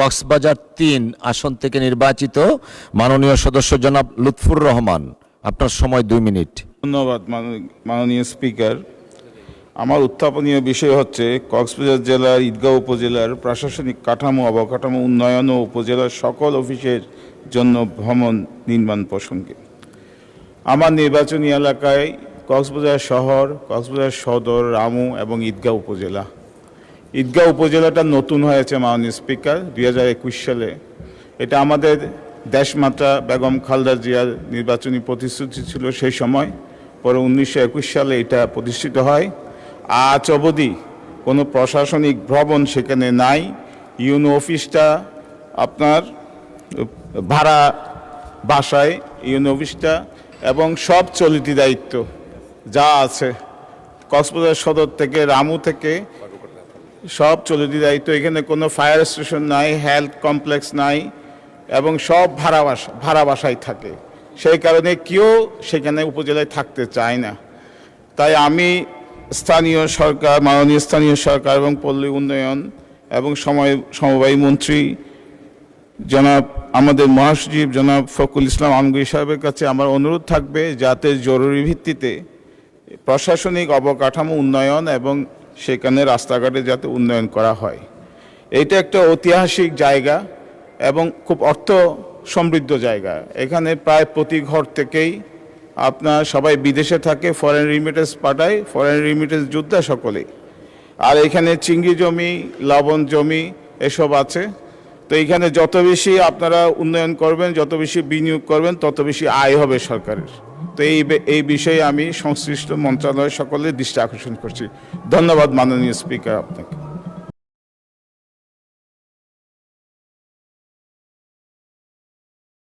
কক্সবাজার ৩ আসন থেকে নির্বাচিত মাননীয় সদস্য জনাব লুৎফুর রহমান, আপনার সময় ২ মিনিট। ধন্যবাদ মাননীয় স্পিকার। আমার উত্থাপনীয় বিষয় হচ্ছে কক্সবাজার জেলার ঈদগাঁও উপজেলার প্রশাসনিক কাঠামো, অবকাঠামো উন্নয়ন ও উপজেলার সকল অফিসের জন্য ভ্রমণ নির্মাণ প্রসঙ্গে। আমার নির্বাচনী এলাকায় কক্সবাজার শহর, কক্সবাজার সদর, রামু এবং ঈদগাঁও উপজেলা। ঈদগাঁও উপজেলাটা নতুন হয়েছে মাননীয় স্পিকার ২০২১ সালে। এটা আমাদের দেশমাতা বেগম খালেদা জিয়ার নির্বাচনী প্রতিশ্রুতি ছিল সেই সময়। পরে ১৯২১ সালে এটা প্রতিষ্ঠিত হয়। আজ অবধি কোনো প্রশাসনিক ভবন সেখানে নাই। ইউনো অফিসটা আপনার ভাড়া বাসায়, ইউনো অফিসটা এবং সব চলতি দায়িত্ব যা আছে কক্সবাজার সদর থেকে, রামু থেকে সব চলতি দায়িত্ব। এখানে কোনো ফায়ার স্টেশন নাই, হেলথ কমপ্লেক্স নাই এবং সব ভাড়া বাসায় থাকে। সেই কারণে কেউ সেখানে উপজেলায় থাকতে চায় না। তাই আমি স্থানীয় সরকার, মাননীয় স্থানীয় সরকার এবং পল্লী উন্নয়ন এবং সমবায় মন্ত্রী জনাব আমাদের মহাসচিব জনাব ফখরুল ইসলাম আলমগীর সাহেবের কাছে আমার অনুরোধ থাকবে যাতে জরুরি ভিত্তিতে প্রশাসনিক অবকাঠামো উন্নয়ন এবং সেখানে রাস্তাঘাটে যাতে উন্নয়ন করা হয়। এইটা একটা ঐতিহাসিক জায়গা এবং খুব অর্থ সমৃদ্ধ জায়গা। এখানে প্রায় প্রতি ঘর থেকেই আপনার সবাই বিদেশে থাকে, ফরেন রিমিটেন্স পাঠায়, ফরেন রিমিটেন্স যোদ্ধা সকলেই। আর এখানে চিংড়ি জমি, লবণ জমি এসব আছে। তো এইখানে যত বেশি আপনারা উন্নয়ন করবেন, যত বেশি বিনিয়োগ করবেন, তত বেশি আয় হবে সরকারের। তো এই বিষয়ে আমি সংশ্লিষ্ট মন্ত্রণালয় সকলের দৃষ্টি আকর্ষণ করছি। ধন্যবাদ মাননীয় স্পিকার আপনাকে।